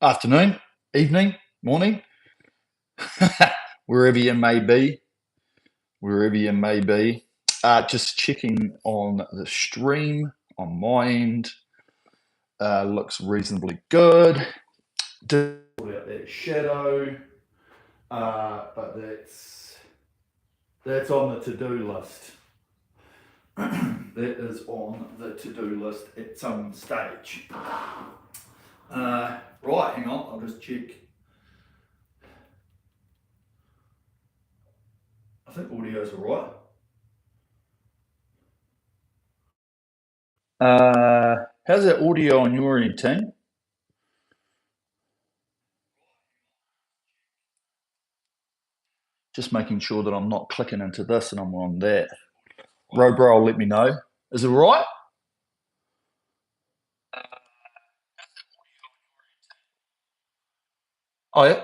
afternoon, evening, morning, wherever you may be, wherever you may be. Just checking on the stream on my end. Looks reasonably good. Did out that shadow, but that's on the to-do list. That is on the to-do list at some stage. Right, hang on, I'll just check. I think audio's all right. How's that audio on your end, team? Just making sure that I'm not clicking into this and I'm on that. Robro will let me know. Is it all right? Oh, yeah.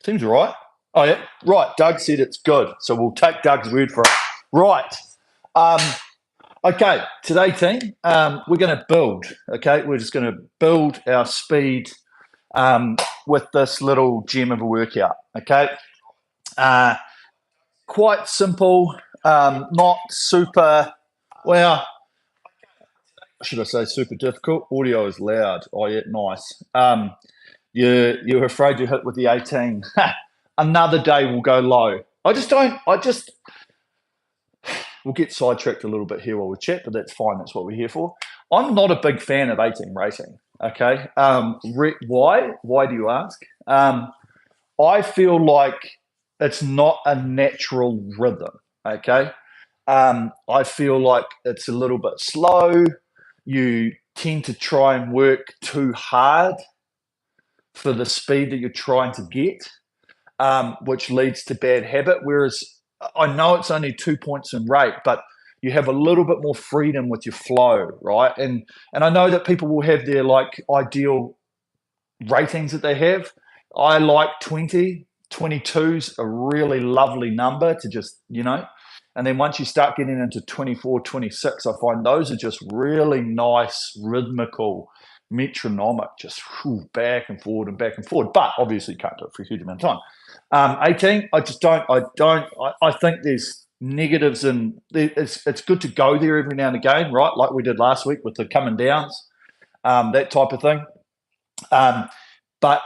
Seems all right. Oh, yeah. Right. Doug said it's good. So we'll take Doug's word for it. Right. Okay. Today, team, we're going to build. Okay. We're just going to build our speed with this little gem of a workout. Okay. Quite simple. Not super, well, should I say super difficult? Audio is loud. Oh, yeah. Nice. You're afraid you hit with the 18. Another day will go low. We'll get sidetracked a little bit here while we chat, but that's fine. That's what we're here for. I'm not a big fan of 18 racing. Okay. Why? Why do you ask? I feel like it's not a natural rhythm. Okay. I feel like it's a little bit slow. You tend to try and work too hard for the speed that you're trying to get, which leads to bad habit. Whereas I know it's only 2 points in rate, but you have a little bit more freedom with your flow, right? And I know that people will have their like ideal ratings that they have. I like 20, 22's a really lovely number to just, and then once you start getting into 24, 26, I find those are just really nice, rhythmical, metronomic, just back and forward and back and forward. But obviously you can't do it for a huge amount of time. 18, I think there's negatives, and it's good to go there every now and again, right? Like we did last week with the coming downs, that type of thing. But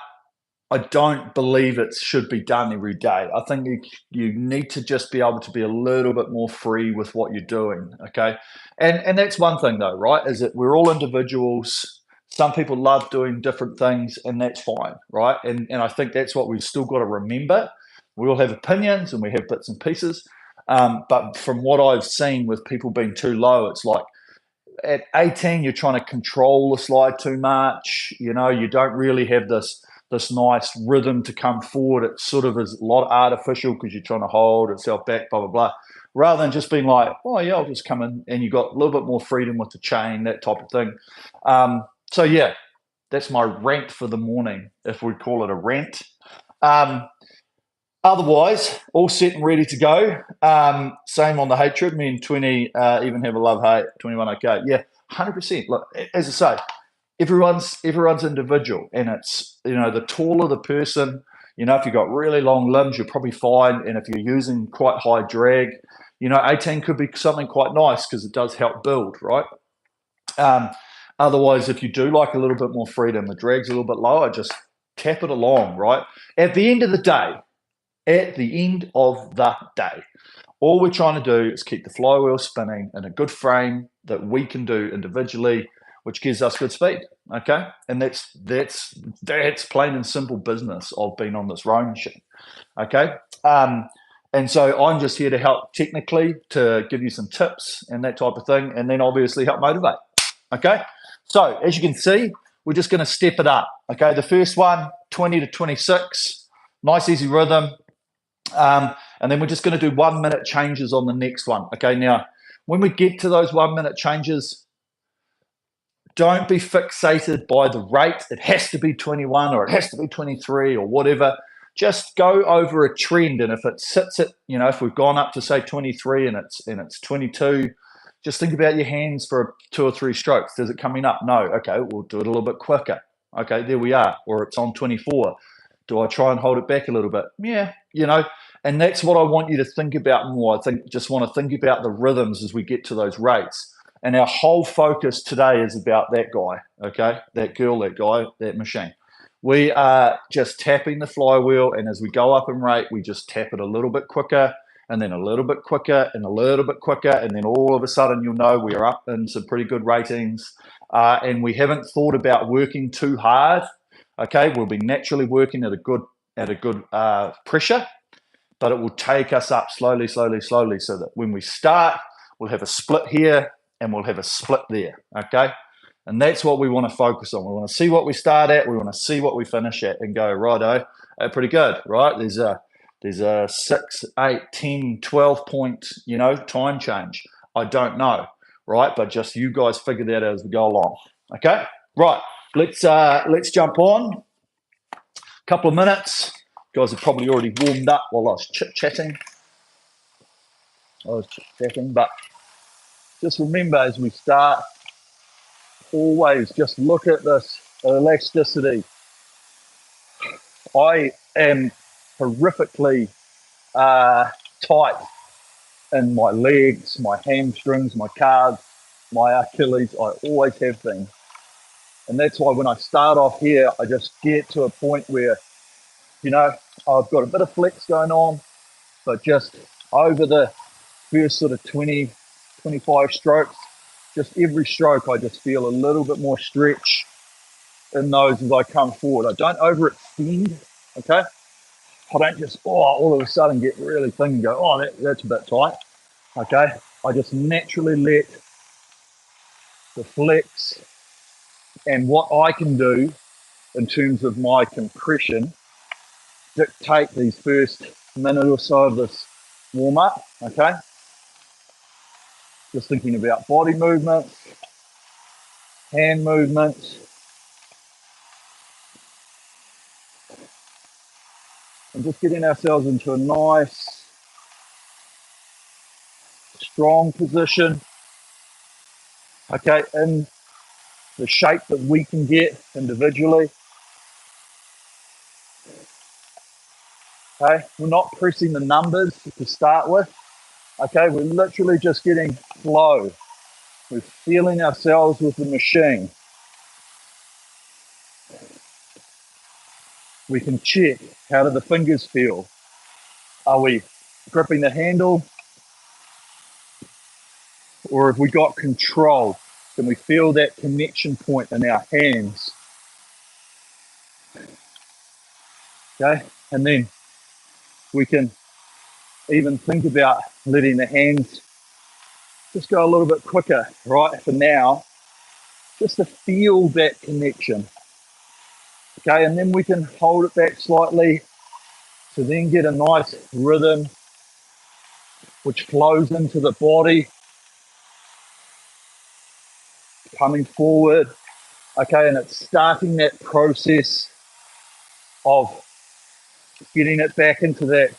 I don't believe it should be done every day. I think you need to just be able to be a little bit more free with what you're doing, okay? And that's one thing though, right, is that we're all individuals. Some people love doing different things, and that's fine, right? And I think that's what we've still got to remember. We all have opinions and we have bits and pieces. But from what I've seen with people being too low, it's like at 18, you're trying to control the slide too much. You don't really have this nice rhythm to come forward. It sort of is a lot artificial because you're trying to hold itself back, blah, blah, blah. Rather than just being like, oh, yeah, I'll just come in, and you've got a little bit more freedom with the chain, that type of thing. So, yeah, that's my rant for the morning, if we call it a rant. Otherwise, all set and ready to go. Same on the hatred. Me and 20 even have a love-hate. 21 okay. Yeah, 100%. Look, as I say, everyone's individual, and it's, the taller the person, if you've got really long limbs, you're probably fine. And if you're using quite high drag, 18 could be something quite nice because it does help build, right? Otherwise, if you do like a little bit more freedom, the drag's a little bit lower, just tap it along, right? At the end of the day, all we're trying to do is keep the flywheel spinning in a good frame that we can do individually, which gives us good speed. Okay, and that's plain and simple business of being on this rowing machine. Okay, and so I'm just here to help technically, to give you some tips and that type of thing, and then obviously help motivate. Okay, so as you can see, we're just going to step it up. Okay, the first one, 20 to 26, nice easy rhythm. And then we're just going to do 1 minute changes on the next one. Okay, now when we get to those 1 minute changes, don't be fixated by the rate. It has to be 21 or it has to be 23 or whatever. Just go over a trend, and if it sits at, if we've gone up to say 23 and it's 22, just think about your hands for 2 or 3 strokes. Is it coming up? No. Okay, we'll do it a little bit quicker. Okay, there we are. Or it's on 24. Do I try and hold it back a little bit? Yeah, you know, and that's what I want you to think about more. I just want to think about the rhythms as we get to those rates. And our whole focus today is about that guy, okay? That girl, that guy, that machine. We are just tapping the flywheel, and as we go up in rate, we just tap it a little bit quicker, and then a little bit quicker, and a little bit quicker, and then all of a sudden you'll know we're up in some pretty good ratings, and we haven't thought about working too hard. Okay, we'll be naturally working at a good pressure, but it will take us up slowly, slowly, slowly, so that when we start, we'll have a split here and we'll have a split there. Okay, and that's what we want to focus on. We want to see what we start at, we want to see what we finish at, and go, righto, pretty good, right? There's a 6, 8, 10, 12 point, time change. I don't know, right? But just you guys figure that out as we go along. Okay, right. Let's jump on. A couple of minutes. You guys have probably already warmed up while I was chit-chatting. But just remember as we start, always just look at this elasticity. I am horrifically tight in my legs, my hamstrings, my calves, my Achilles. I always have been. And that's why when I start off here, I just get to a point where, I've got a bit of flex going on, but just over the first sort of 20, 25 strokes, just every stroke, I just feel a little bit more stretch in those as I come forward. I don't overextend, okay? I don't just, all of a sudden get really thin and go, that's a bit tight, okay? I just naturally let the flex and what I can do in terms of my compression dictate these first minute or so of this warm up, okay? Just thinking about body movements, hand movements, and just getting ourselves into a nice, strong position, okay, in the shape that we can get individually. Okay, we're not pressing the numbers to start with. Okay, we're literally just getting flow. We're feeling ourselves with the machine. We can check, how do the fingers feel? Are we gripping the handle? Or have we got control? Can we feel that connection point in our hands? Okay, and then we can even think about letting the hands just go a little bit quicker, right, for now, just to feel that connection. Okay, and then we can hold it back slightly to then get a nice rhythm which flows into the body, coming forward. Okay, and it's starting that process of getting it back into that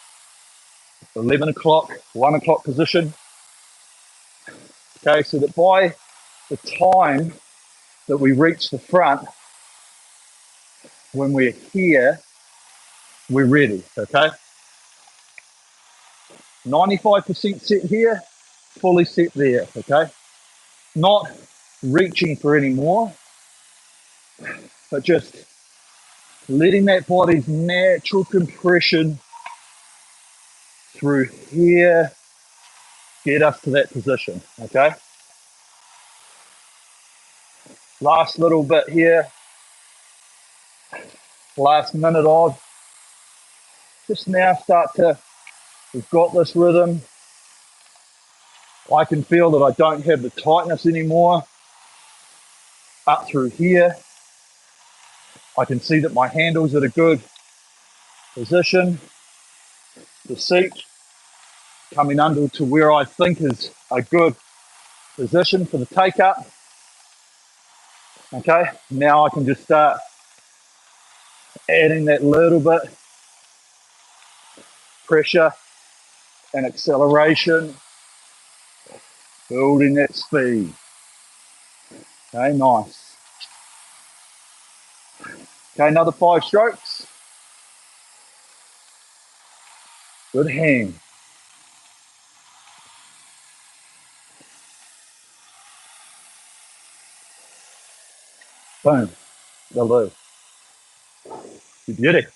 11 o'clock, 1 o'clock position. Okay, so that by the time that we reach the front, when we're here, we're ready, okay? 95% set here, fully set there, okay? Not reaching for any more, but just letting that body's natural compression through here get us to that position, okay? Last little bit here, last minute of, just now we've got this rhythm. I can feel that I don't have the tightness anymore up through here. I can see that my handle's at a good position. The seat coming under to where I think is a good position for the take up. Okay, now I can just start adding that little bit pressure and acceleration, building that speed. Okay, nice. Okay, another 5 strokes. Good hand. Boom. That'll do. Good beauty.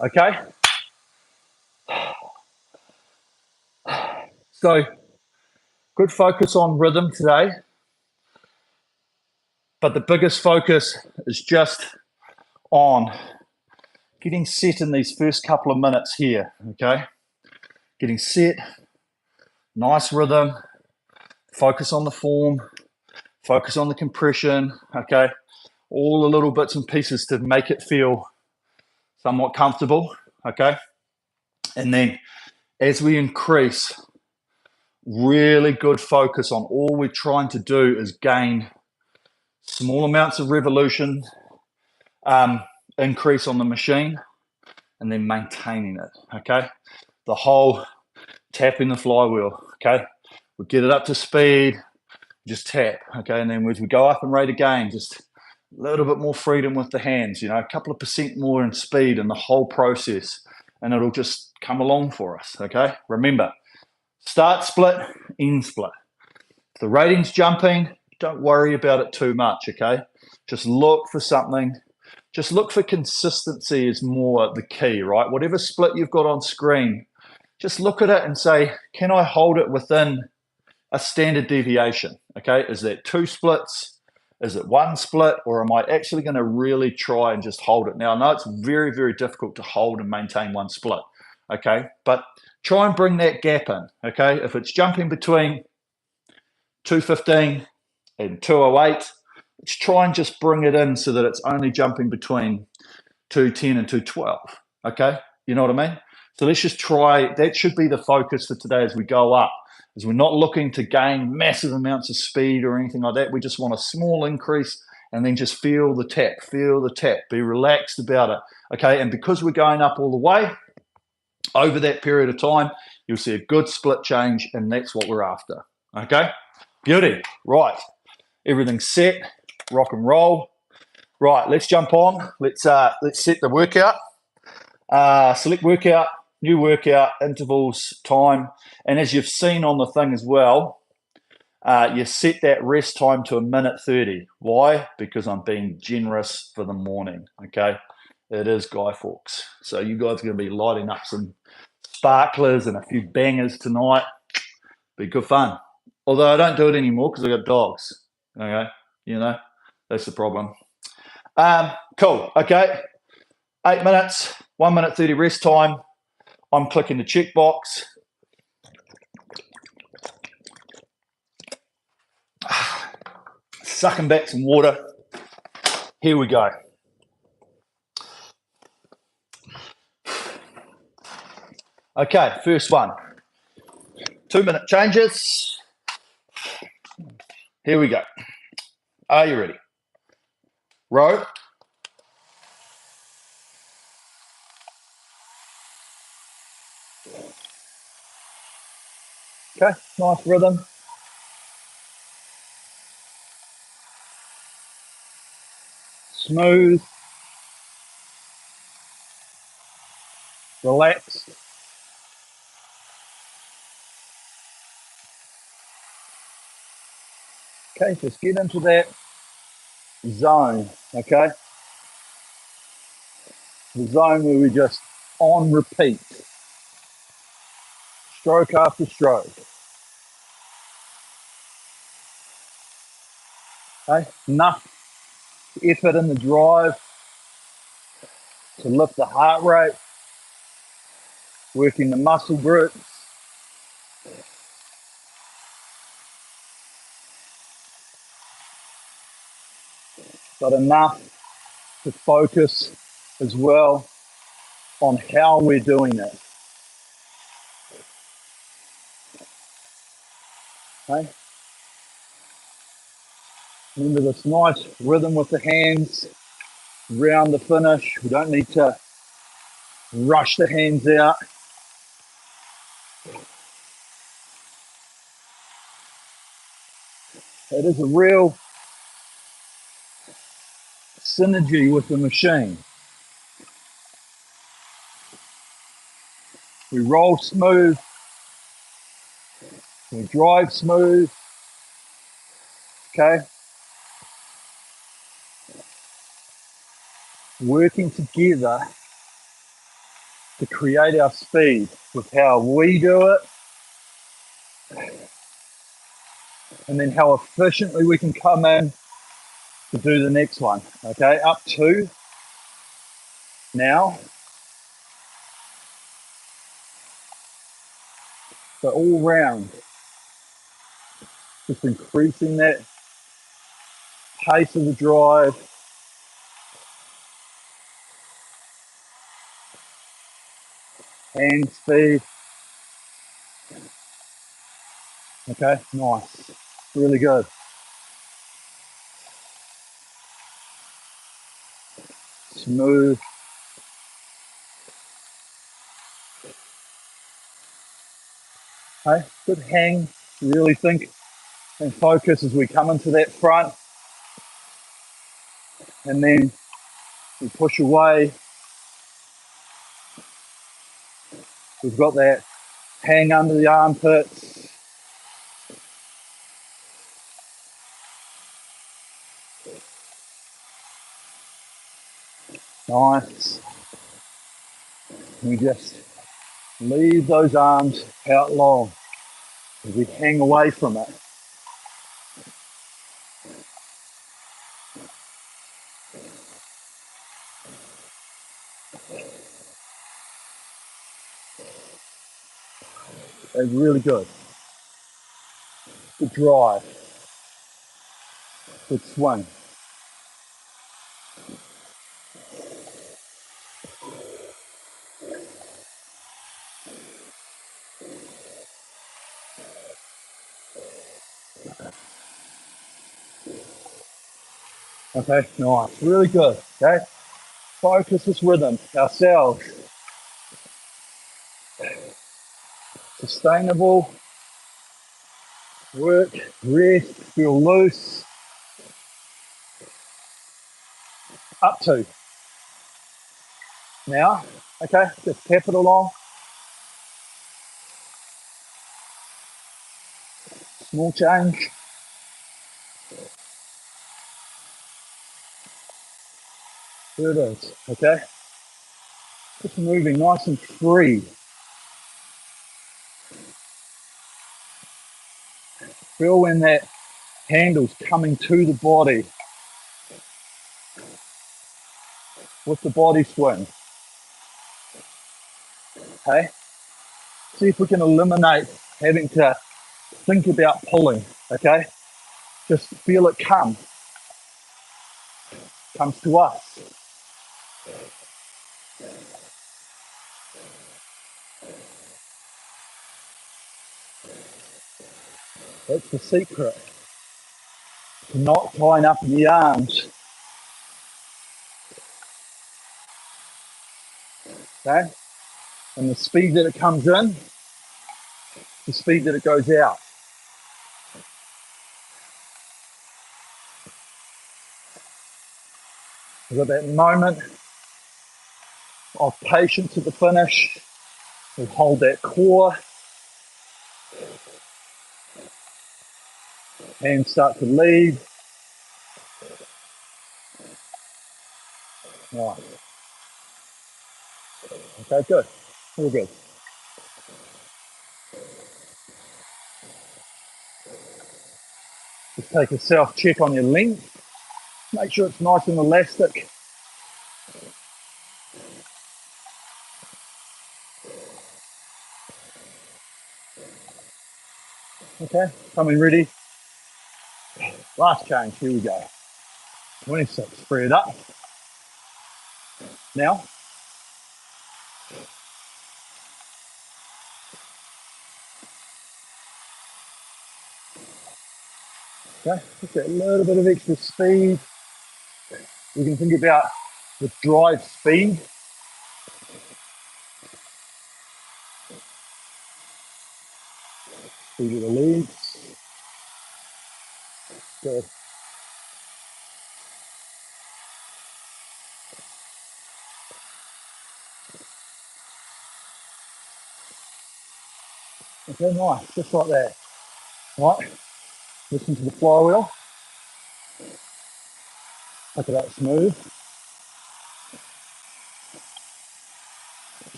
Okay. So, good focus on rhythm today. But the biggest focus is just on getting set in these first couple of minutes here, okay? Getting set, nice rhythm, focus on the form, focus on the compression, okay? All the little bits and pieces to make it feel somewhat comfortable, okay? And then as we increase, really good focus on all we're trying to do is gain small amounts of revolution, increase on the machine, and then maintaining it, okay? The whole tapping the flywheel, okay? We get it up to speed, just tap, okay? And then as we go up and rate again, just a little bit more freedom with the hands, you know, a couple of % more in speed in the whole process, and it'll just come along for us, okay? Remember, start split, end split. If the rating's jumping, don't worry about it too much, okay? Just look for something. Just look for consistency is more the key, right? Whatever split you've got on screen, just look at it and say, can I hold it within a standard deviation, okay? Is that 2 splits? Is it 1 split? Or am I actually going to really try and just hold it? Now, I know it's very, very difficult to hold and maintain 1 split, okay? But try and bring that gap in, okay? If it's jumping between 215 and 208, let's try and just bring it in so that it's only jumping between 210 and 212, okay? You know what I mean? So let's just try, that should be the focus for today as we go up, as we're not looking to gain massive amounts of speed or anything like that. We just want a small increase and then just feel the tap, be relaxed about it, okay? And because we're going up all the way, over that period of time, you'll see a good split change, and that's what we're after, okay? Beauty, right. Everything's set, rock and roll. Right, let's jump on. Let's set the workout. Select workout, new workout, intervals, time. And as you've seen on the thing as well, you set that rest time to 1:30. Why? Because I'm being generous for the morning, okay? It is Guy Fawkes. So you guys are going to be lighting up some sparklers and a few bangers tonight. Be good fun. Although I don't do it anymore because I've got dogs, okay? You know, that's the problem. Cool, okay. 8 minutes, 1:30 rest time. I'm clicking the checkbox. Sucking back some water. Here we go. Okay, first one. 2-minute changes. Here we go. Are you ready? Row. Okay, nice rhythm. Smooth. Relaxed. Okay, just get into that zone, okay? The zone where we just on repeat, stroke after stroke. Okay, enough effort in the drive to lift the heart rate, working the muscle groups. But enough to focus as well on how we're doing it. Okay? Remember this nice rhythm with the hands around the finish. We don't need to rush the hands out. It is a real synergy with the machine. We roll smooth, we drive smooth, okay? Working together to create our speed with how we do it, and then how efficiently we can come in to do the next one, okay? Up to now. So all round, just increasing that pace of the drive. Hand speed. Okay, nice. Really good. Smooth. Okay, good hang. Really think and focus as we come into that front. And then we push away. We've got that hang under the armpits. Nice. We just leave those arms out long as we hang away from it. That's really good. Good drive. Good swing. Okay, nice. Really good. Okay. Focus this rhythm ourselves. Sustainable. Work, rest, feel loose. Up to. Now, okay, just tap it along. Small change. There it is, okay? Just moving nice and free. Feel when that handle's coming to the body with the body swing. Okay? See if we can eliminate having to think about pulling, okay? Just feel it come. Comes to us. That's the secret. To not tying up the arms. Okay? And the speed that it comes in, the speed that it goes out. We've got that moment of patience at the finish. We hold that core. Hands start to lead. Nice. Okay, good. All good. Just take a self-check on your length. Make sure it's nice and elastic. Okay, coming ready. Last change, here we go. 26, free it up. Now. Okay, just a little bit of extra speed. You can think about the drive speed. Speed of the legs. Good. Okay, nice, just like that. Right, listen to the flywheel. Look at that, smooth.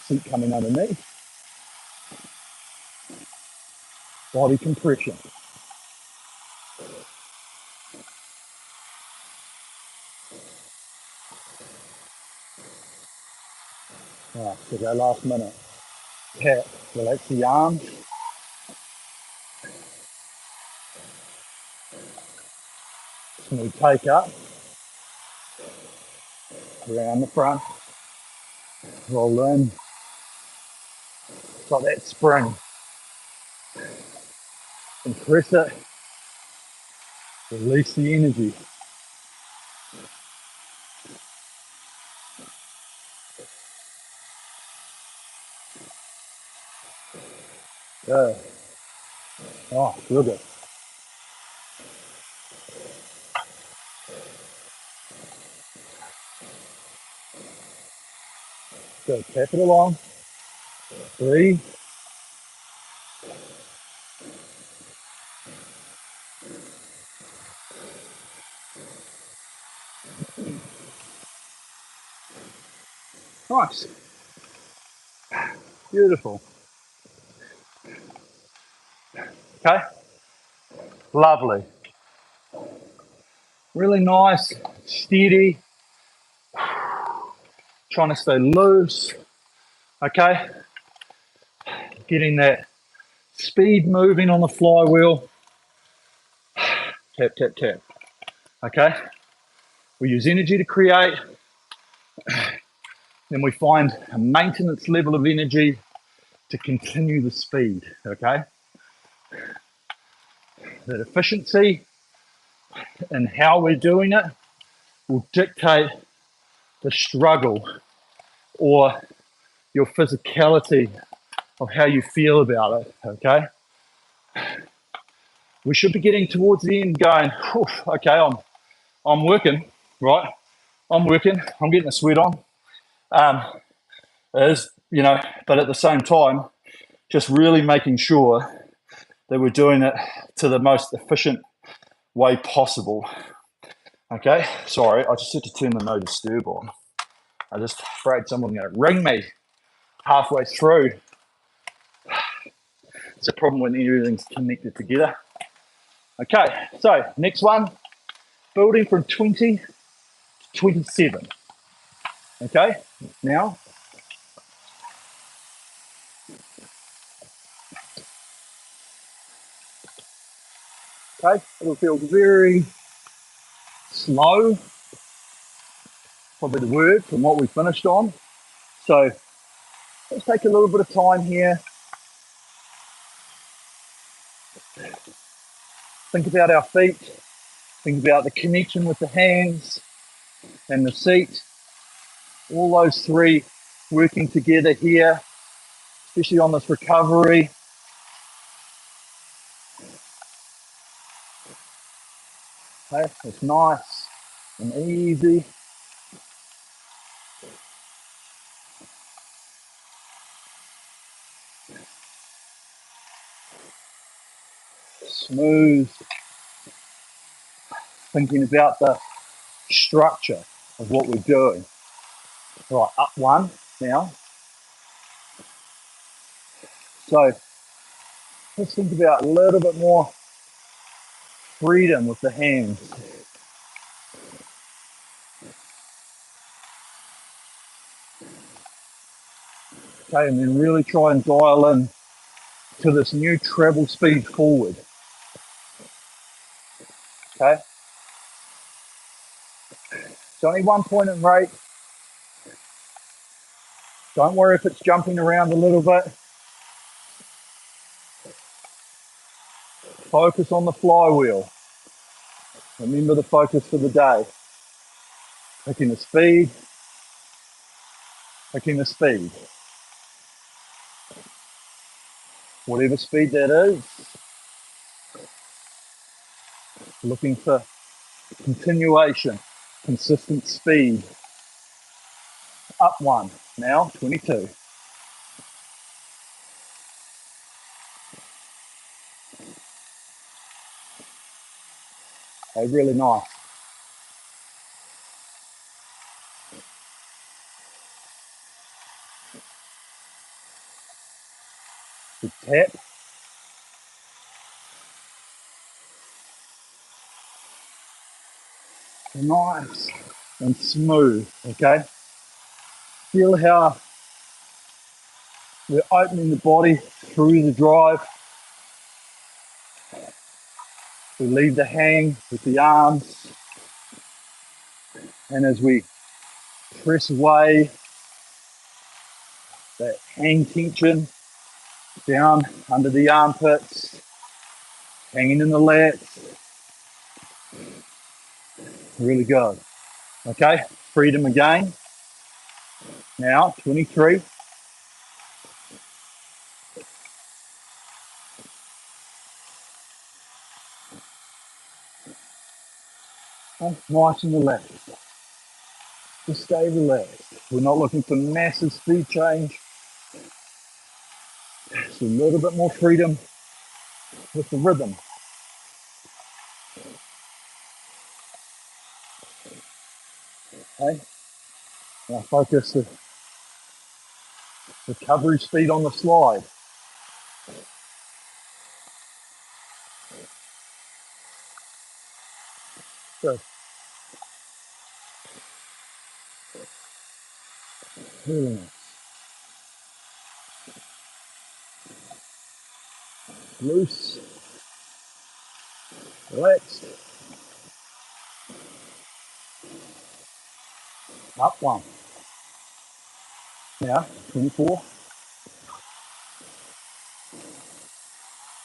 Seat coming underneath. Body compression. Right, so go last minute. Tap, relax the arms. Smooth take up. Around the front. Roll in. Got that spring. Compress it. Release the energy. Good. Oh, real good. Good. Tap it along. Breathe. Nice. Beautiful. Okay. Lovely. Really nice, steady. Trying to stay loose. Okay. Getting that speed moving on the flywheel. Tap, tap, tap. Okay. We use energy to create. Then we find a maintenance level of energy to continue the speed. Okay. That efficiency and how we're doing it will dictate the struggle or your physicality of how you feel about it. Okay. We should be getting towards the end going, okay, I'm working, right? I'm working, I'm getting a sweat on. But at the same time, just really making sure that we're doing it to the most efficient way possible. Okay, sorry, I just had to turn the no disturb on. I just afraid someone's going to ring me halfway through. It's a problem when everything's connected together. Okay, so next one, building from 20 to 27. Okay, now. Okay, it'll feel very slow, probably the word from what we finished on. So let's take a little bit of time here. Think about our feet, think about the connection with the hands and the seat. All those three working together here, especially on this recovery. Okay, it's nice and easy. Smooth. Thinking about the structure of what we're doing. Right, up one now. So let's think about a little bit more freedom with the hands. Okay, and then really try and dial in to this new travel speed forward. Okay, it's only 1 point in rate. Don't worry if it's jumping around a little bit. Focus on the flywheel. Remember the focus for the day. Picking the speed, picking the speed. Whatever speed that is, looking for continuation, consistent speed. Up one, now 22. Okay, really nice. Good tap. Nice and smooth, okay? Feel how we're opening the body through the drive. We leave the hang with the arms, and as we press away, that hang tension down under the armpits, hanging in the lats, really good. Okay, freedom again. Now, 23. Okay, nice and relaxed. Just stay relaxed. We're not looking for massive speed change. Just a little bit more freedom with the rhythm. Okay, now focus the recovery speed on the slide. Good. Really nice. Loose, relaxed. Up one. Now, 24.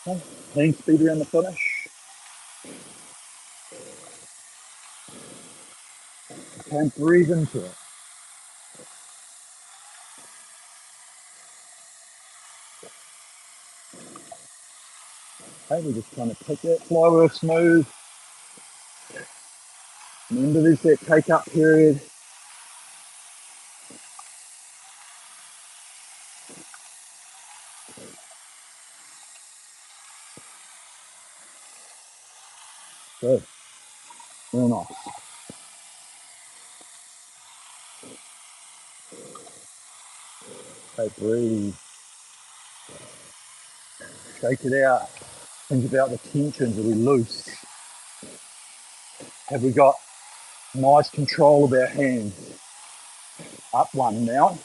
Okay. Clean speed around the finish. Okay, breathe into it. Okay, we're just trying to pick that flywheel smooth. Remember there's that take up period. Good. Real nice. Okay, breathe. Shake it out. Think about the tensions. Are we loose? Have we got nice control of our hands? Up one now.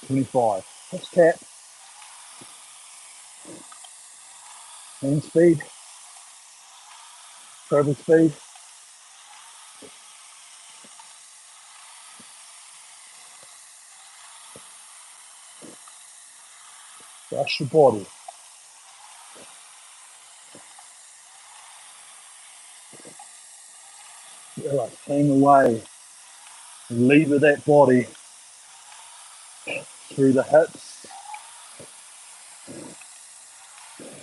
25. Let's tap. Hand speed. Travel speed. Brush your body. Relax. Hang away. Lever that body through the hips.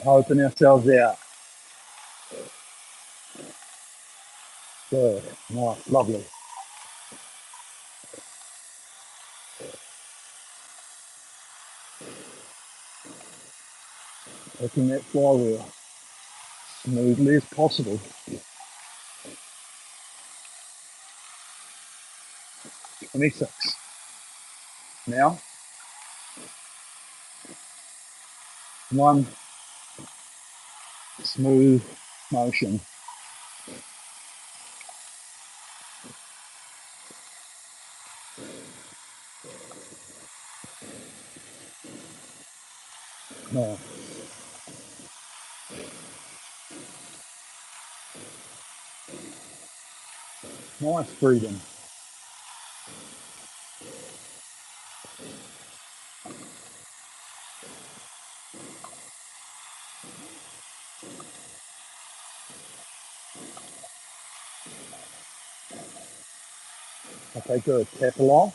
Open ourselves out. Good. Nice. Lovely. Taking that flywheel smoothly as possible. 26. Now, one smooth motion. Now, nice freedom. Okay, good. Tap along.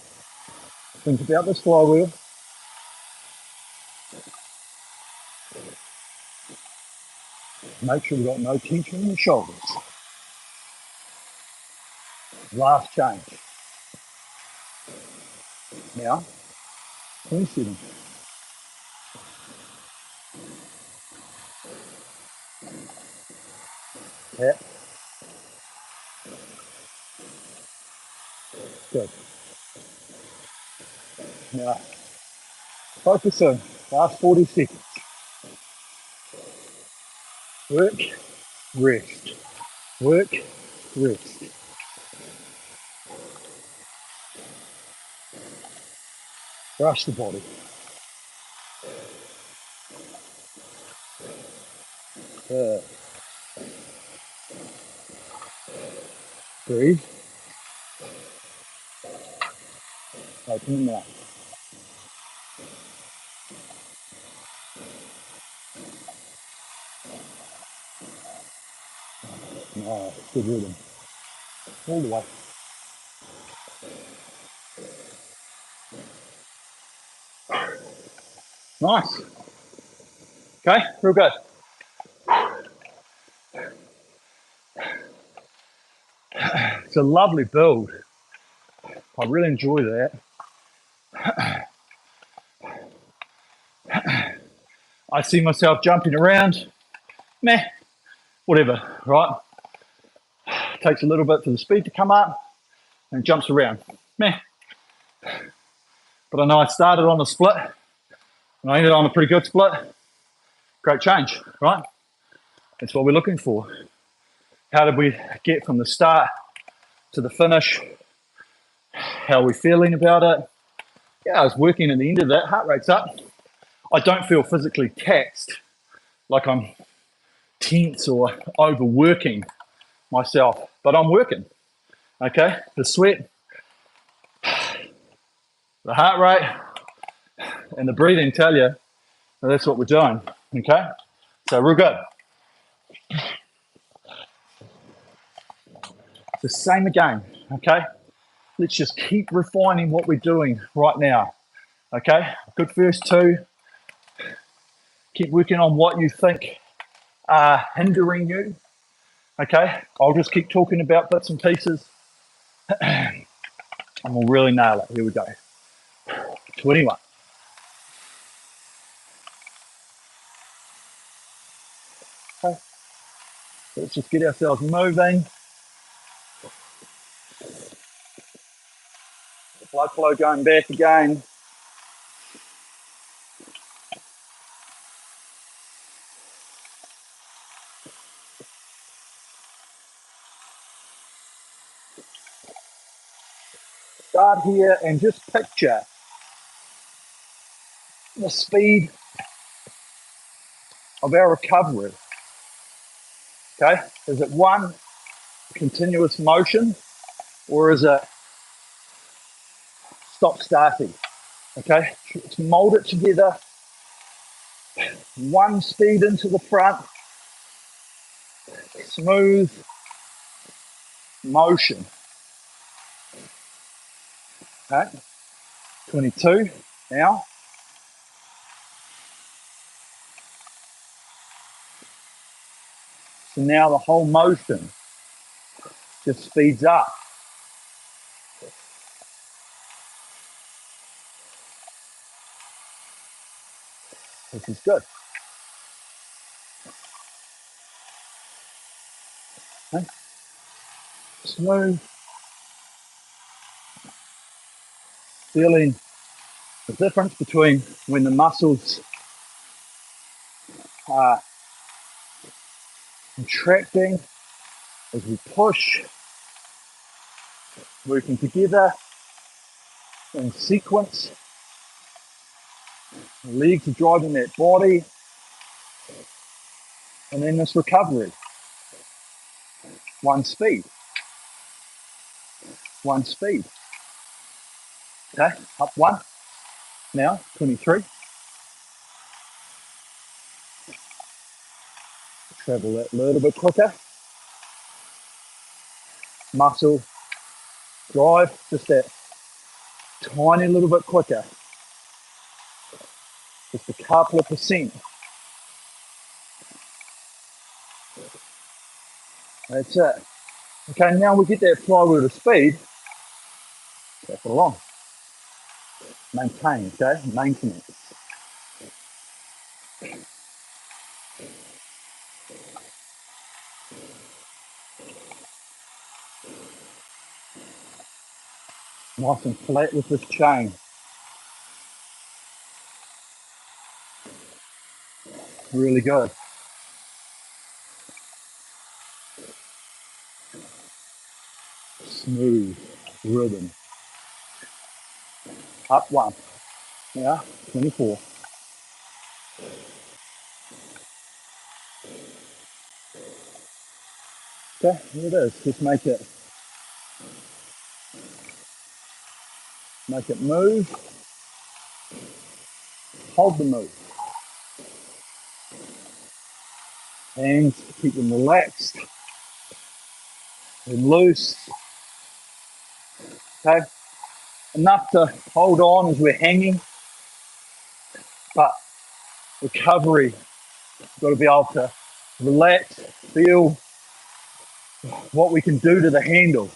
Think about this flywheel. Make sure we've got no tension in the shoulders. Last change. Now, 27. Tap. Good. Now, focus on last 40 seconds. Work, rest. Work, rest. Brush the body. Breathe. Open the mouth. Nice, good rhythm. All the way. Nice. Okay, real good. It's a lovely build. I really enjoy that. I see myself jumping around. Meh, whatever, right? Takes a little bit for the speed to come up and jumps around. Meh. But I know I started on a split and I ended on a pretty good split. Great change, right? That's what we're looking for. How did we get from the start to the finish? How are we feeling about it? Yeah, I was working at the end of that, heart rate's up. I don't feel physically taxed, like I'm tense or overworking myself, but I'm working, okay? The sweat, the heart rate, and the breathing tell you that that's what we're doing, okay? So real good. It's the same again, okay? Let's just keep refining what we're doing right now, okay? Good first two. Keep working on what you think are hindering you, okay? I'll just keep talking about bits and pieces and we'll really nail it. Here we go. 21. Okay. Let's just get ourselves moving. Blood flow going back again. Start here and just picture the speed of our recovery. Okay, is it one continuous motion or is it stop starting? Okay, let's mold it together. One speed into the front, smooth motion. Okay, 22 now. So now the whole motion just speeds up. This is good. Okay. Smooth. Feeling the difference between when the muscles are contracting as we push, working together in sequence. The legs are driving that body, and then this recovery. One speed. One speed. Okay, up one. Now, 23. Travel that a little bit quicker. Muscle drive, just that tiny little bit quicker. Just a couple of percent. That's it. Okay, now we get that flywheel to speed. Tap it along. Maintain, okay? Maintenance. Nice and flat with this chain. Really good. Smooth rhythm. Up one. Yeah, 24. Okay, here it is. Just make it move. Hold the move. Hands, keep them relaxed and loose. Okay, enough to hold on as we're hanging, but recovery, you've got to be able to relax, feel what we can do to the handle.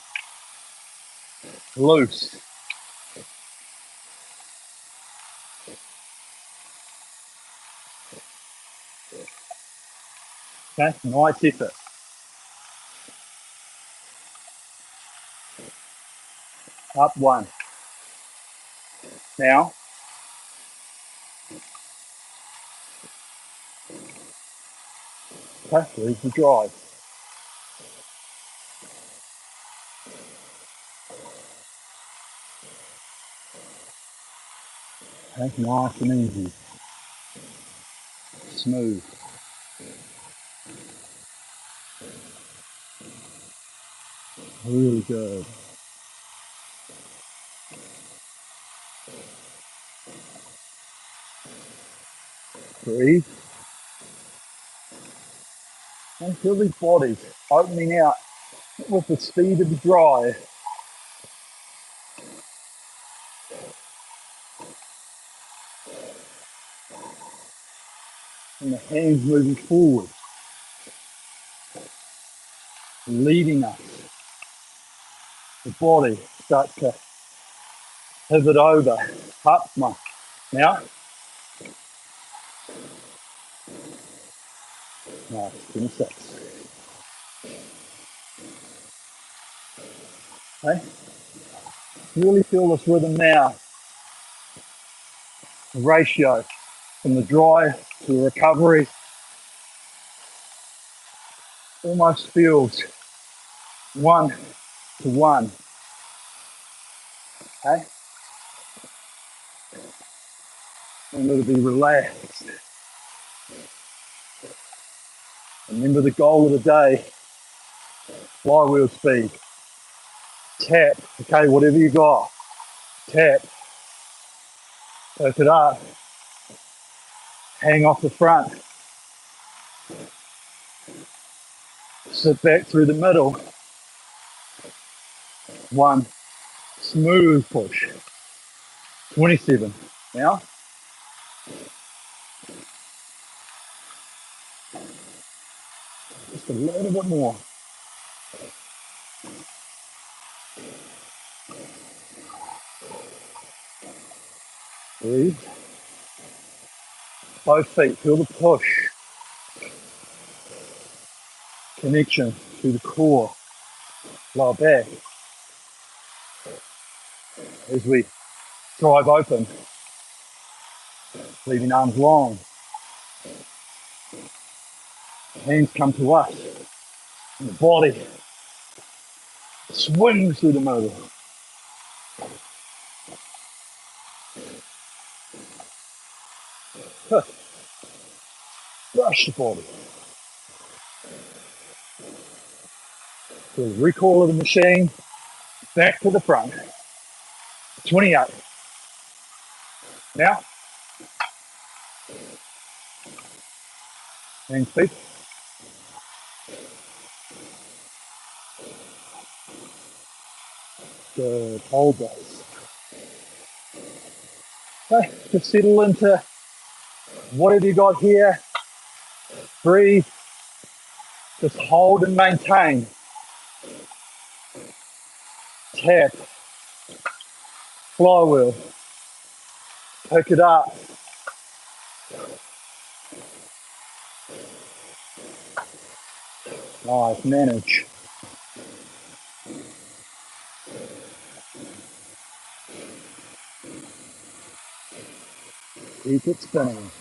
Loose. Okay, nice effort. Up one. Now, okay, there's the drive. Okay, nice and easy. Smooth. Really good. Breathe. And feel these bodies opening out with the speed of the drive. And the hands moving forward, leading us. The body starts to pivot over. Up one. Now, nice, 26. Okay, really feel this rhythm now. The ratio from the drive to the recovery almost feels 1 to 1. Okay, remember to be relaxed. Remember the goal of the day, flywheel speed. Tap, okay, whatever you got, tap, pick it up, hang off the front, sit back through the middle. One, smooth push. 27. Now, just a little bit more. Breathe. Both feet, feel the push. Connection to the core, lower back. As we drive open, leaving arms long. Hands come to us. And the body swings through the middle. Brush the body. Feel the recoil of the machine. Back to the front. 28. Now, hands feet. Good, hold those. Okay, just settle into whatever you got here. Breathe. Just hold and maintain. Tap. Flywheel. Pick it up. Nice, manage. Keep it spinning.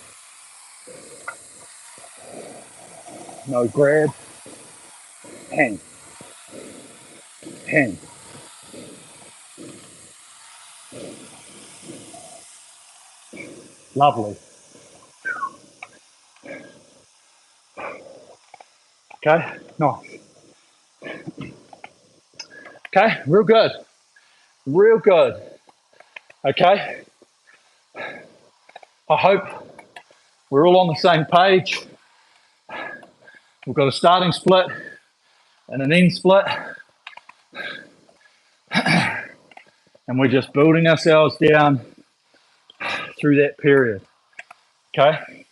No grab. Hang. Hang. Lovely. Okay, nice. Okay, real good. Real good. Okay. I hope we're all on the same page. We've got a starting split and an end split. And we're just building ourselves down through that period. Okay?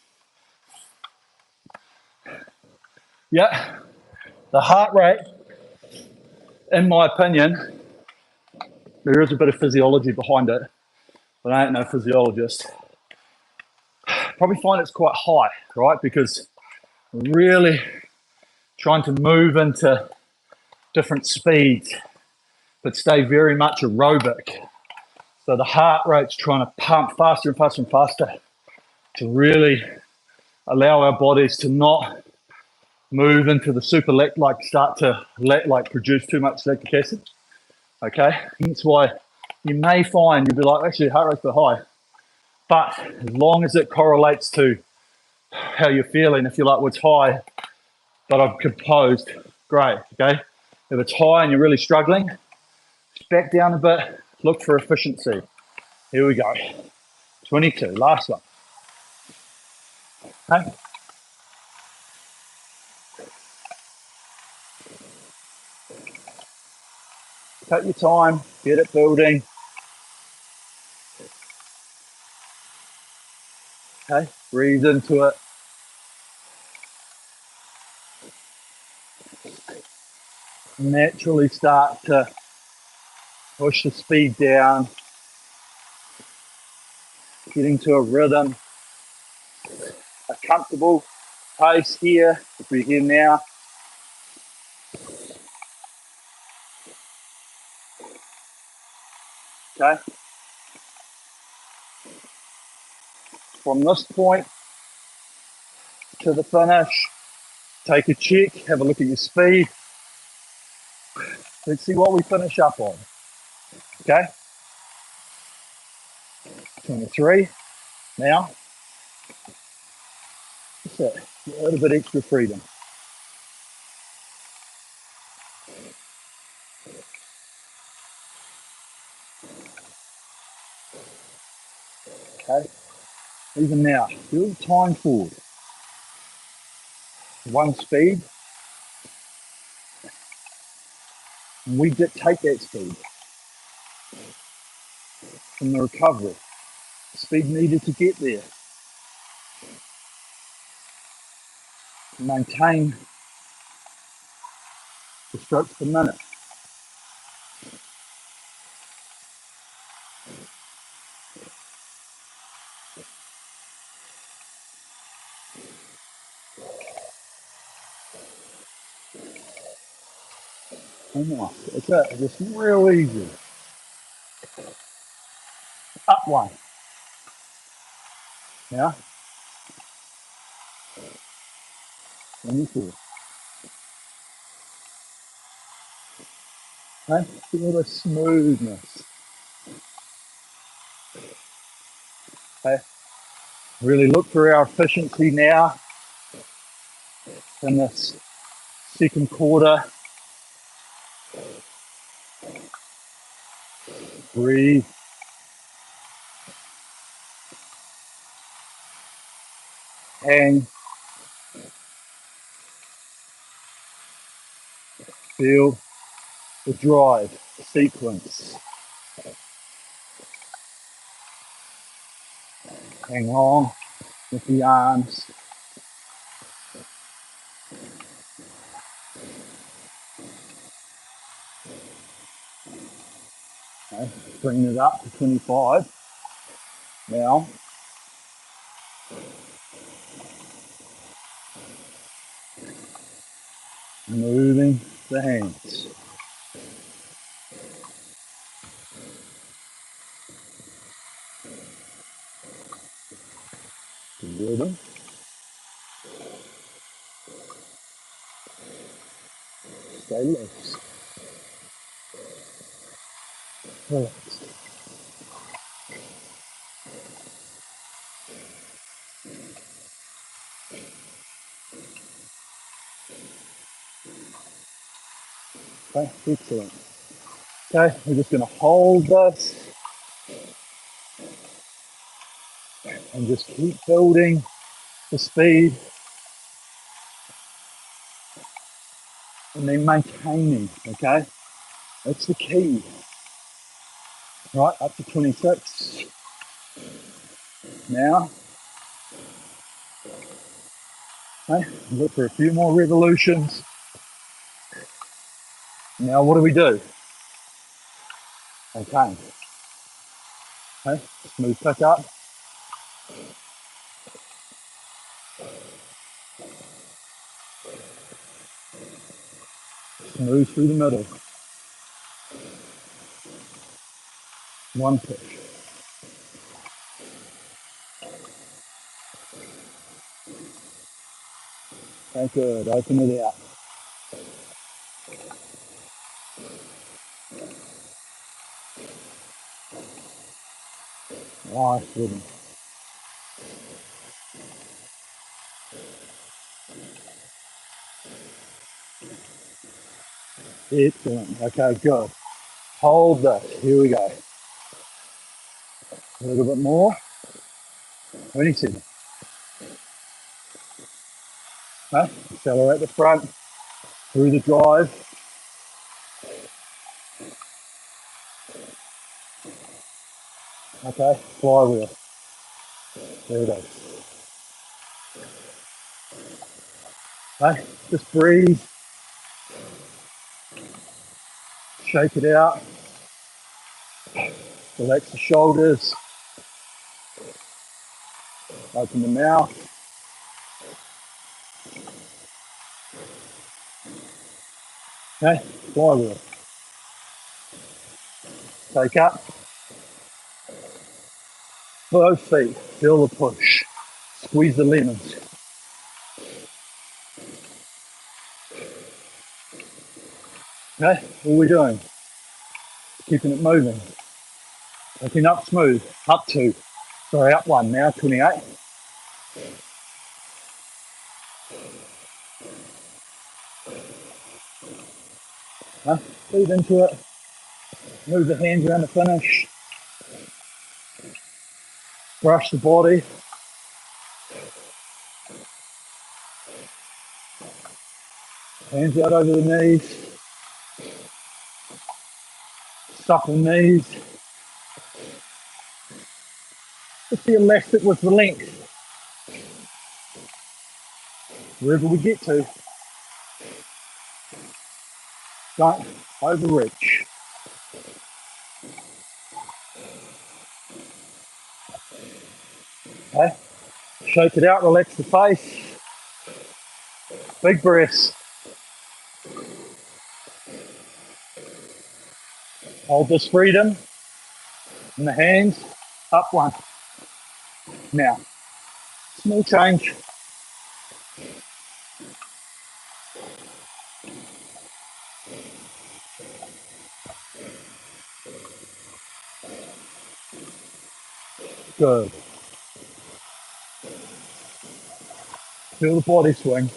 Yeah. The heart rate, in my opinion, there is a bit of physiology behind it, but I ain't no physiologist. Probably find it's quite high, right? Because we're really trying to move into different speeds, but stay very much aerobic. So the heart rate's trying to pump faster and faster and faster to really allow our bodies to not move into the super like start to produce too much lactic acid. Okay, hence why you may find you'll be like, actually heart rate's a bit high, but as long as it correlates to how you're feeling, if you're like, well, it's high, but I've composed, great. Okay, if it's high and you're really struggling, back down a bit, look for efficiency. Here we go. 22, last one. Okay. Take your time, get it building. Okay, breathe into it. Naturally start to push the speed down, getting to a rhythm, a comfortable pace here, if we're here now. Okay. From this point to the finish, take a check, have a look at your speed. Let's see what we finish up on. Okay. 23. Now, that's it. A little bit extra freedom. Okay. Even now, do time forward. One speed. And we dictate that speed from the recovery. The speed needed to get there. Maintain the strokes per minute. Nice. It's it. Just real easy. Up one. Yeah. 24. Okay. A little bit of smoothness. Okay. Really look for our efficiency now in this second quarter. Breathe. Hang. Feel the drive, the sequence. Hang on with the arms. Okay. Bring it up to 25. Now, moving the hands. Breathing. Stay loose. Relax. Okay, excellent. Okay, we're just going to hold this and just keep building the speed and then maintaining, okay? That's the key. Right, up to 26. Now, okay, look for a few more revolutions. Now, what do? Okay, smooth pick up. Smooth through the middle. One push. Okay, good. Open it out. Nice rhythm. Excellent. Okay, good. Hold this. Here we go. A little bit more. 27. Okay, accelerate the front through the drive. Okay, flywheel. There it is. Okay, just breathe. Shake it out. Relax the shoulders. Open the mouth. Okay, flywheel. Take up. Both feet. Feel the push. Squeeze the lemons. Okay, all we're doing, keeping it moving. Looking up smooth. Up two. Sorry, up one now, 28. Breathe into it. Move the hands around the finish. Brush the body. Hands out over the knees. Supple knees. Just be elastic with the length. Wherever we get to, don't overreach. Okay, shake it out, relax the face. Big breaths. Hold this freedom in the hands. Up one. Now, small change. Good. Feel the body swing.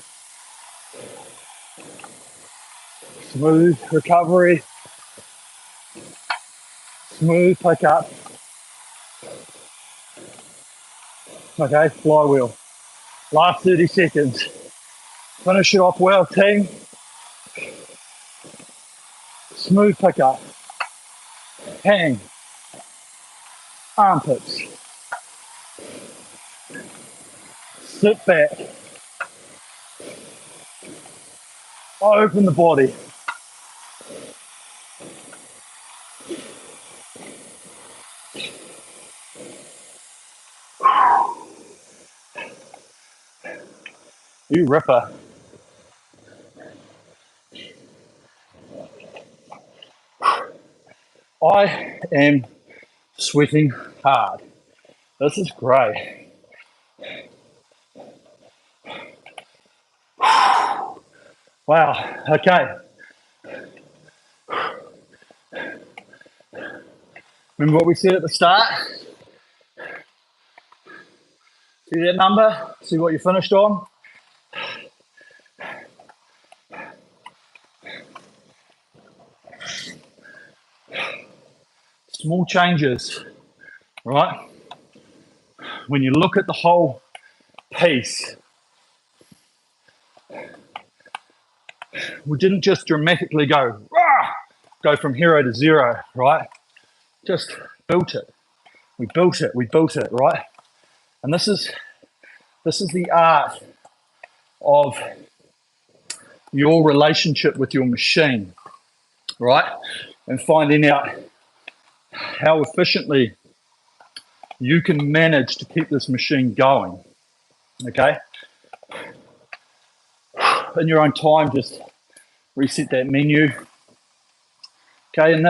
Smooth recovery. Smooth pick up. Okay, flywheel. Last 30 seconds. Finish it off well, team. Smooth pick up. Hang. Armpits. Sit back. Open the body. You ripper. I am sweating hard. This is great. Wow, okay. Remember what we said at the start? See that number? See what you finished on? Small changes, right? When you look at the whole piece, we didn't just dramatically go from hero to zero, right? Just built it. We built it, right? And this is the art of your relationship with your machine, right? And finding out how efficiently you can manage to keep this machine going, okay? In your own time, just reset that menu. Okay, and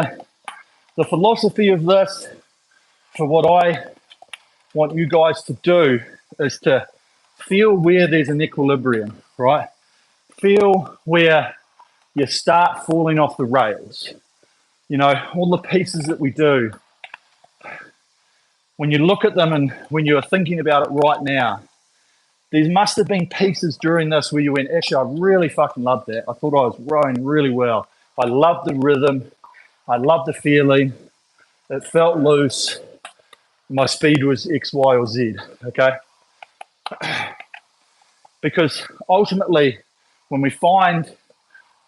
the philosophy of this, for what I want you guys to do, is to feel where there's an equilibrium, right? Feel where you start falling off the rails. You know, all the pieces that we do, when you look at them and when you're thinking about it right now, there must have been pieces during this where you went, actually, I really fucking loved that. I thought I was rowing really well. I loved the rhythm. I loved the feeling. It felt loose. My speed was X, Y, or Z, okay? Because ultimately, when we find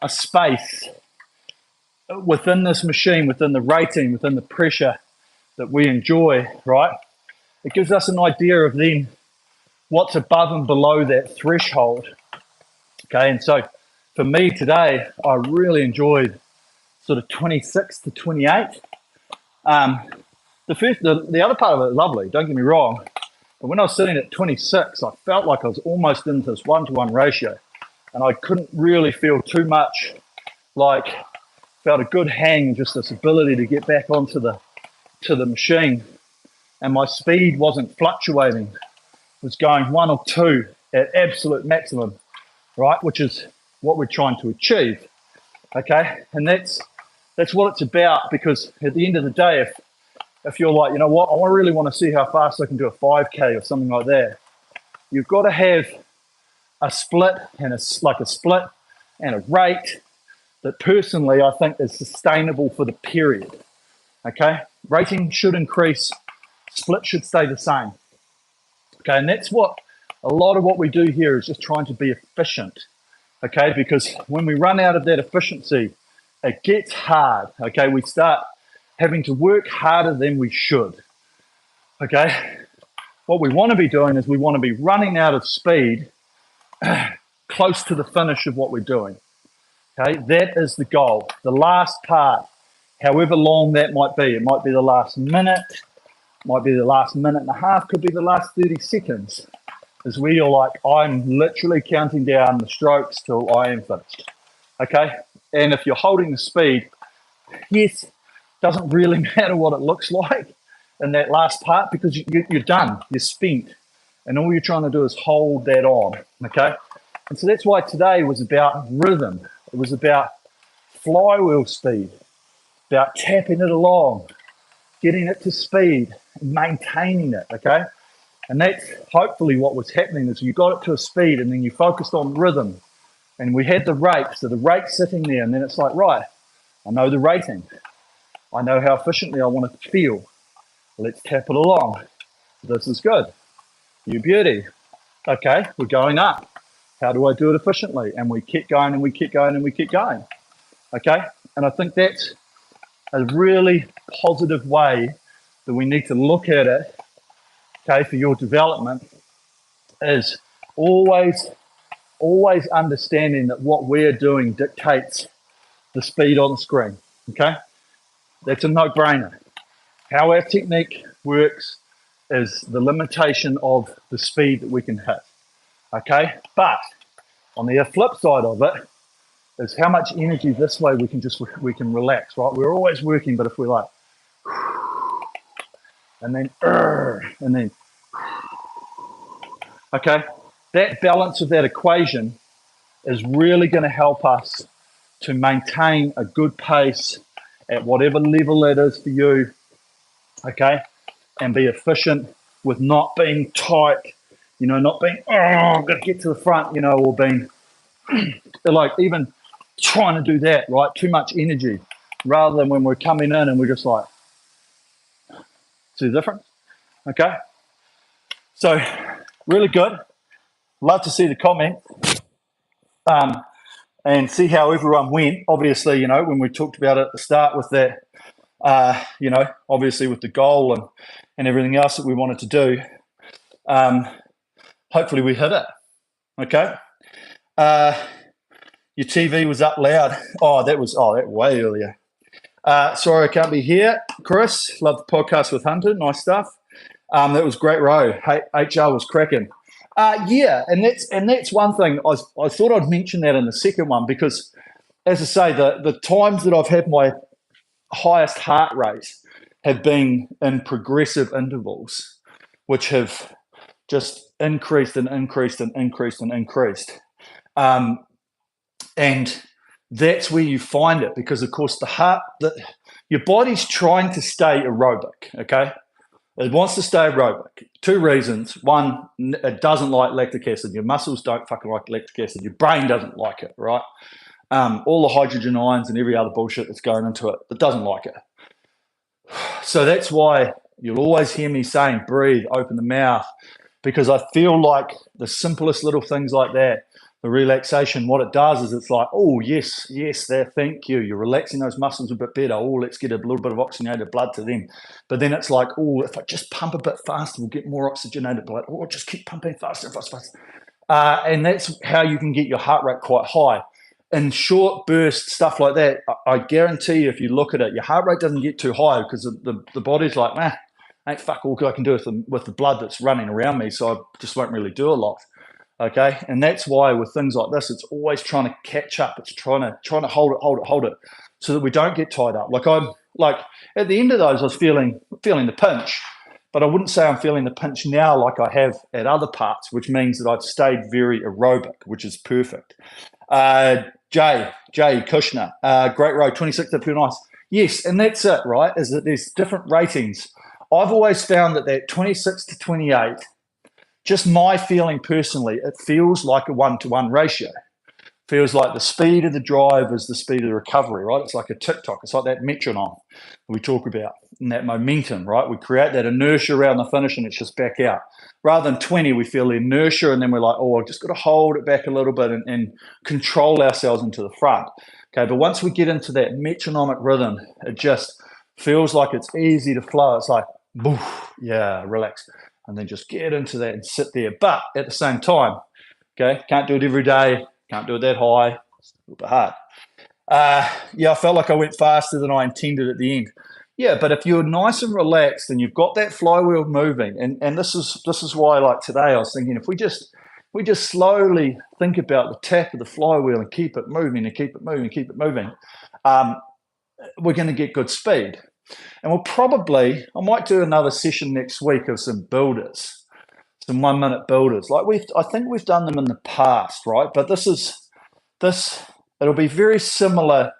a space within this machine, within the rating, within the pressure that we enjoy, right? It gives us an idea of then what's above and below that threshold. Okay, and so for me today, I really enjoyed sort of 26 to 28. The other part of it is lovely, don't get me wrong, but when I was sitting at 26, I felt like I was almost into this 1-to-1 ratio, and I couldn't really feel too much, like felt a good hang, just this ability to get back onto the machine, and my speed wasn't fluctuating. It was going 1 or 2 at absolute maximum, right? Which is what we're trying to achieve, okay? And that's what it's about, because at the end of the day, if you're like, you know what, I really want to see how fast I can do a 5K or something like that, you've got to have a split and a split and a rate that personally I think is sustainable for the period, okay? Rating should increase, split should stay the same. Okay, and that's what a lot of what we do here is just trying to be efficient, okay? Because when we run out of that efficiency, it gets hard, okay? We start having to work harder than we should, okay? What we want to be doing is we want to be running out of speed close to the finish of what we're doing, okay? That is the goal. The last part, however long that might be, it might be the last minute, might be the last minute and a half, could be the last 30 seconds, is where you're like, I'm literally counting down the strokes till I am finished, okay? And if you're holding the speed, yes, doesn't really matter what it looks like in that last part, because you're done, you're spent, and all you're trying to do is hold that on, okay? And so that's why today was about rhythm. It was about flywheel speed, about tapping it along, getting it to speed, maintaining it, okay? And that's hopefully what was happening, is you got it to a speed and then you focused on rhythm, and we had the rate, so the rate's sitting there, and then it's like, right, I know the rating. I know how efficiently I want it to feel. Let's tap it along. This is good. You beauty. Okay, we're going up. How do I do it efficiently? And we keep going and we keep going and we keep going. Okay, and I think that's a really positive way that we need to look at it, okay, for your development, is always understanding that what we're doing dictates the speed on the screen, okay? That's a no-brainer. How our technique works is the limitation of the speed that we can hit, okay? But on the flip side of it is how much energy this way we can relax, right? We're always working, but if we're like, and then, okay, that balance of that equation is really going to help us to maintain a good pace at whatever level it is for you, okay, and be efficient with not being tight, you know, not being, oh, I've got to get to the front, you know, or being like even trying to do that, right? Too much energy, rather than when we're coming in and we're just like, see the difference? Okay. So really good. Love to see the comment and see how everyone went. Obviously, you know, when we talked about it at the start with that, you know, obviously with the goal and everything else that we wanted to do, hopefully we hit it. Okay. Your TV was up loud. Oh, that way earlier. Sorry I can't be here. Chris, love the podcast with Hunter. Nice stuff. That was great row. Hey, HR was cracking. Yeah, and that's one thing. I thought I'd mention that in the second one because, as I say, the times that I've had my highest heart rate have been in progressive intervals, which have just increased and increased and increased and increased. And that's where you find it because, of course, your body's trying to stay aerobic, okay? It wants to stay aerobic. Two reasons. One, it doesn't like lactic acid. Your muscles don't fucking like lactic acid. Your brain doesn't like it, right? All the hydrogen ions and every other bullshit that's going into it, it doesn't like it. So that's why you'll always hear me saying, breathe, open the mouth, because I feel like the simplest little things like that, the relaxation, what it does is it's like, oh, yes, there, thank you. You're relaxing those muscles a bit better. Oh, let's get a little bit of oxygenated blood to them. But then it's like, oh, if I just pump a bit faster, we'll get more oxygenated blood. Oh, just keep pumping faster and faster. And that's how you can get your heart rate quite high. In short bursts, stuff like that, I guarantee you, if you look at it, your heart rate doesn't get too high because the body's like, ain't fuck all I can do with the blood that's running around me, so I just won't really do a lot. Okay, and that's why with things like this, it's always trying to catch up. It's trying to hold it, so that we don't get tied up. Like at the end of those, I was feeling the pinch, but I wouldn't say I'm feeling the pinch now like I have at other parts, which means that I've stayed very aerobic, which is perfect. Jay Kushner, great row, 26, that feel nice. Yes, and that's it, right? Is that there's different ratings. I've always found that 26 to 28. Just my feeling personally, it feels like a 1-to-1 ratio. Feels like the speed of the drive is the speed of the recovery, right? It's like a tick-tock. It's like that metronome we talk about, and that momentum, right? We create that inertia around the finish and it's just back out. Rather than 20, we feel the inertia and then we're like, oh, I've just got to hold it back a little bit and control ourselves into the front. Okay, but once we get into that metronomic rhythm, it just feels like it's easy to flow. It's like, boof, yeah, relax. And then just get into that and sit there. But at the same time, okay, can't do it every day, can't do it that high, it's a little bit hard. Yeah, I felt like I went faster than I intended at the end. Yeah, but if you're nice and relaxed and you've got that flywheel moving, and this is why, like today, I was thinking if we just slowly think about the tap of the flywheel and keep it moving and keep it moving and keep it moving, we're going to get good speed. And I might do another session next week of some builders, some 1-minute builders. I think we've done them in the past, right? But it'll be very similar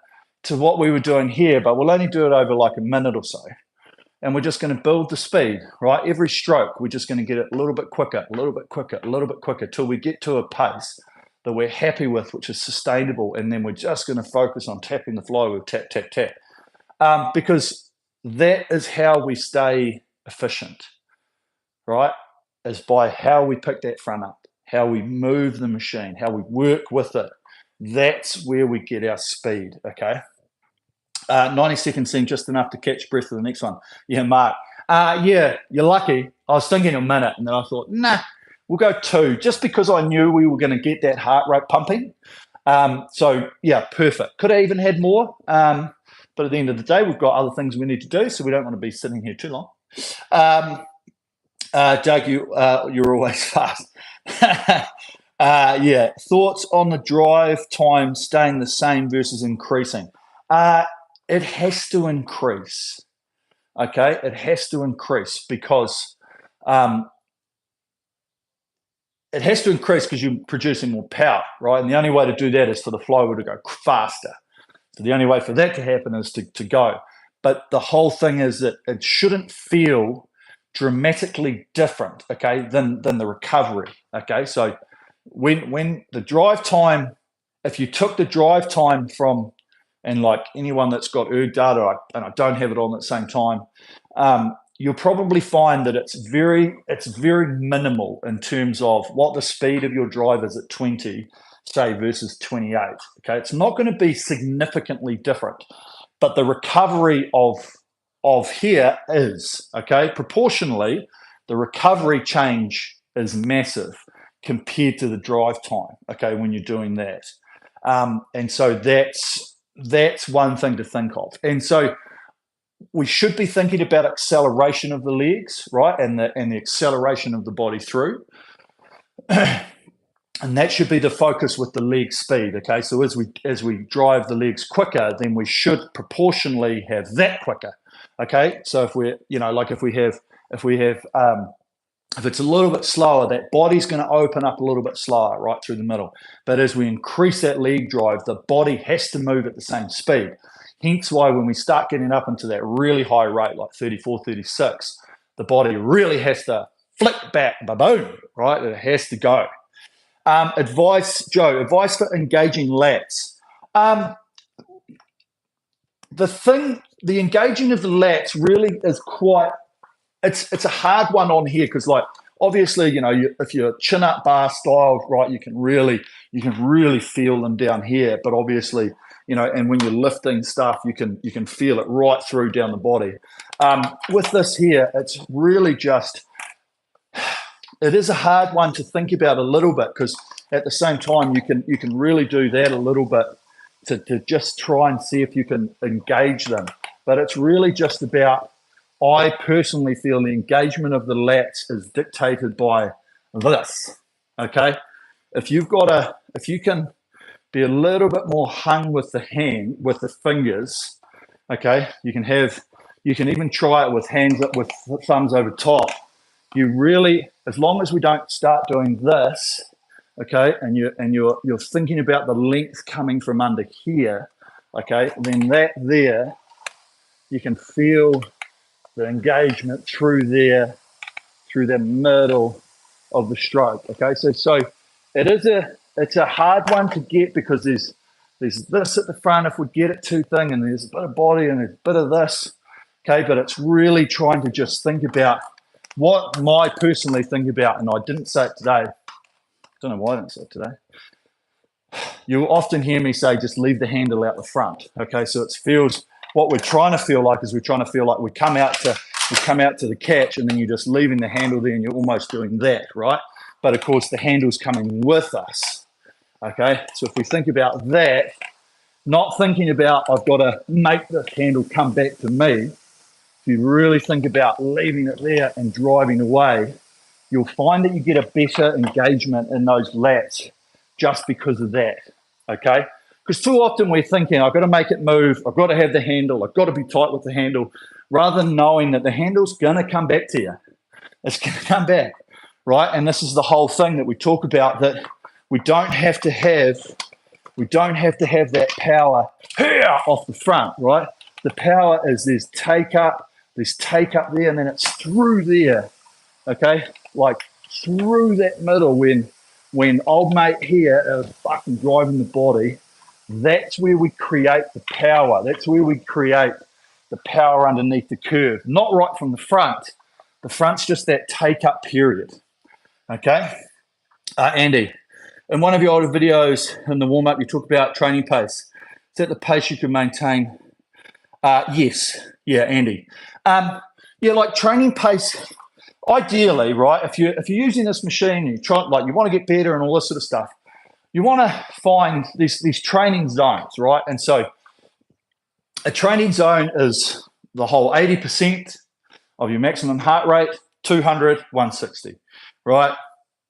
to what we were doing here, but we'll only do it over like a minute or so. And we're just going to build the speed, right? Every stroke, we're just going to get it a little bit quicker, a little bit quicker, a little bit quicker, till we get to a pace that we're happy with, which is sustainable. And then we're just going to focus on tapping the flywheel, tap, tap, tap. Because that is how we stay efficient, right? Is by how we pick that front up, how we move the machine, how we work with it. That's where we get our speed, okay? 90 seconds seemed just enough to catch breath for the next one. Yeah, Mark. Yeah, you're lucky. I was thinking a minute, and then I thought, nah, we'll go 2, just because I knew we were going to get that heart rate pumping. So, yeah, perfect. Could have even had more, but at the end of the day, we've got other things we need to do, so we don't want to be sitting here too long. Doug, you're always fast. Yeah, thoughts on the drive time staying the same versus increasing? It has to increase, okay? It has to increase because it has to increase because you're producing more power, right? And the only way to do that is for the flywheel to go faster. So the only way for that to happen is to go. But the whole thing is that it shouldn't feel dramatically different, okay, than the recovery, okay? So when the drive time, if you took the drive time from, and like anyone that's got erg data, and I don't have it on at the same time, you'll probably find that it's very minimal in terms of what the speed of your drive is at 20, say, versus 28. Okay, it's not going to be significantly different, but the recovery of here is, okay, proportionally, the recovery change is massive compared to the drive time, okay, when you're doing that. And so that's one thing to think of. And so we should be thinking about acceleration of the legs, right, and the acceleration of the body through. And that should be the focus with the leg speed, okay? So as we drive the legs quicker, then we should proportionally have that quicker, okay? So if we're, like if it's a little bit slower, that body's going to open up a little bit slower right through the middle. But as we increase that leg drive, the body has to move at the same speed. Hence why when we start getting up into that really high rate, like 34, 36, the body really has to flick back, ba-boom, right? It has to go. Advice, Joe, advice for engaging lats. The engaging of the lats really is quite, it's a hard one on here because, like, obviously, if you're chin up bar style, right, you can really feel them down here. But obviously, and when you're lifting stuff, you can feel it right through down the body. With this here, it's really just, it is a hard one to think about a little bit because at the same time, you can really do that a little bit to just try and see if you can engage them. But it's really just about, I personally feel the engagement of the lats is dictated by this, okay? If you can be a little bit more hung with the fingers, okay? You can even try it with hands up, with thumbs over top. You really, as long as we don't start doing this, okay, and you're thinking about the length coming from under here, okay, then that there, you can feel the engagement through there, through the middle of the stroke, okay? So it's a hard one to get because there's this at the front if we get it too thing, and there's a bit of body and there's a bit of this, okay? But it's really trying to just think about what I personally think about, and I didn't say it today. I don't know why I didn't say it today. You'll often hear me say, just leave the handle out the front, okay? So it feels, what we're trying to feel like is we're trying to feel like we come out to the catch, and then you're just leaving the handle there, and you're almost doing that, right? But of course, the handle's coming with us, okay? So if we think about that, not thinking about I've got to make this handle come back to me, if you really think about leaving it there and driving away, you'll find that you get a better engagement in those lats just because of that, okay? Because too often we're thinking, I've got to make it move, I've got to have the handle, I've got to be tight with the handle, rather than knowing that the handle's going to come back to you. It's going to come back, right? And this is the whole thing that we talk about, that we don't have to have that power here off the front, right? The power is there's take up there, and then it's through there, okay? Like through that middle when old mate here is fucking driving the body. That's where we create the power. That's where we create the power underneath the curve, not right from the front. The front's just that take-up period, okay? Andy, in one of your older videos in the warm-up, you talk about training pace. Is that the pace you can maintain? Yes. Yeah, Andy. Like training pace, ideally, right, if you're using this machine and you want to get better and all this sort of stuff, you want to find these training zones, right? And so a training zone is the whole 80% of your maximum heart rate, 200, 160, right?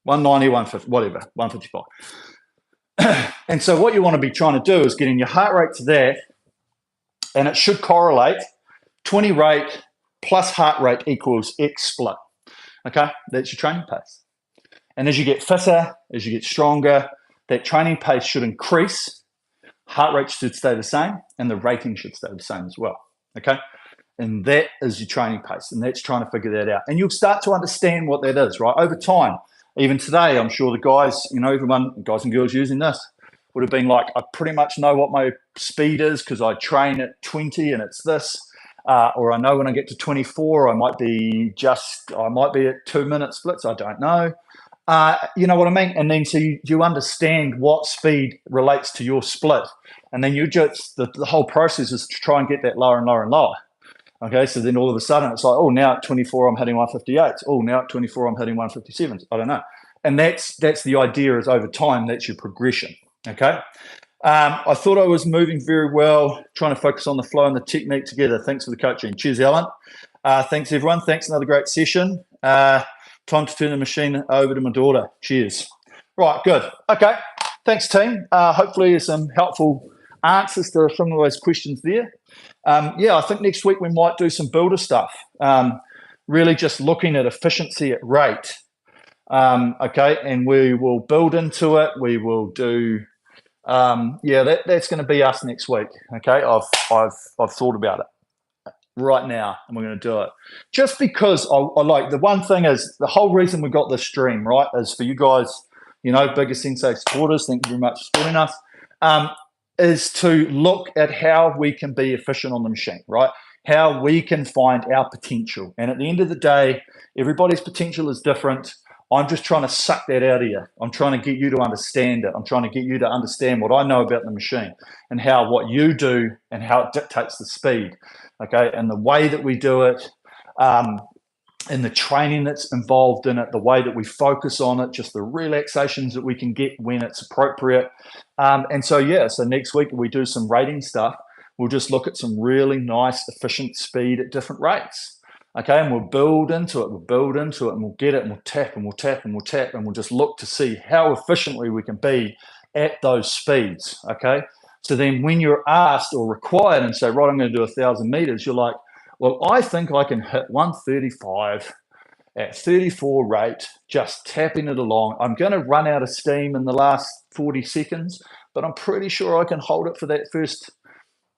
190, 150, whatever, 155. And so what you want to be trying to do is getting your heart rate to that, and it should correlate 20 rate plus heart rate equals X split. Okay, that's your training pace. And as you get fitter, as you get stronger, that training pace should increase, heart rate should stay the same, and the rating should stay the same as well, okay? And that is your training pace, and that's trying to figure that out. And you'll start to understand what that is, right? Over time, even today, I'm sure the guys, everyone, guys and girls using this, would have been like, I pretty much know what my speed is because I train at 20 and it's this. Or I know when I get to 24, I might be at 2 minute splits. I don't know. You know what I mean? And then so you understand what speed relates to your split. And then you just, the whole process is to try and get that lower and lower and lower. Okay, so then all of a sudden it's like, oh, now at 24 I'm hitting 158s. Oh, now at 24 I'm hitting 157s. I don't know. And that's the idea, is over time, that's your progression. Okay. I thought I was moving very well, trying to focus on the flow and the technique together. Thanks for the coaching. Cheers, Alan. Thanks, everyone. Thanks, another great session. Time to turn the machine over to my daughter. Cheers. Right, good. Okay, thanks, team. Hopefully there's some helpful answers to some of those questions there. Yeah, I think next week we might do some builder stuff, really just looking at efficiency at rate. Okay, and we will build into it. We will do... that's going to be us next week. Okay, I've thought about it right now, and we're going to do it just because I like. The one thing is, the whole reason we got this stream, right, is for you guys, bigger Sensei supporters. Thank you very much for supporting us. Is to look at how we can be efficient on the machine, right? How we can find our potential, and at the end of the day, everybody's potential is different. I'm just trying to suck that out of you. I'm trying to get you to understand it. I'm trying to get you to understand what I know about the machine and how what you do and how it dictates the speed, okay? And the way that we do it, and the training that's involved in it, the way that we focus on it, just the relaxations that we can get when it's appropriate. And so next week we do some rating stuff. We'll just look at some really nice, efficient speed at different rates. Okay, and we'll build into it, and we'll get it, and we'll tap, and we'll tap, and we'll tap, and we'll just look to see how efficiently we can be at those speeds, okay? So then when you're asked or required and say, right, I'm going to do 1,000 meters, you're like, well, I think I can hit 135 at 34 rate, just tapping it along. I'm going to run out of steam in the last 40 seconds, but I'm pretty sure I can hold it for that first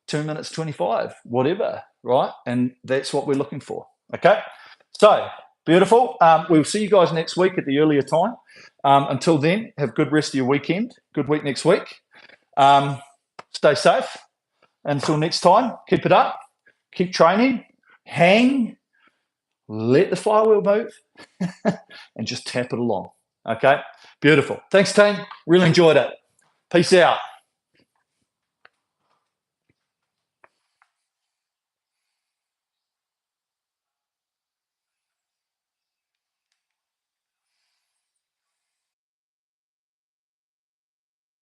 2 minutes 25, whatever, right? And that's what we're looking for. Okay, so beautiful. We'll see you guys next week at the earlier time. Until then, have a good rest of your weekend. Good week next week. Stay safe. Until next time, keep it up. Keep training. Hang. Let the flywheel move. And just tap it along. Okay, beautiful. Thanks, team. Really enjoyed it. Peace out.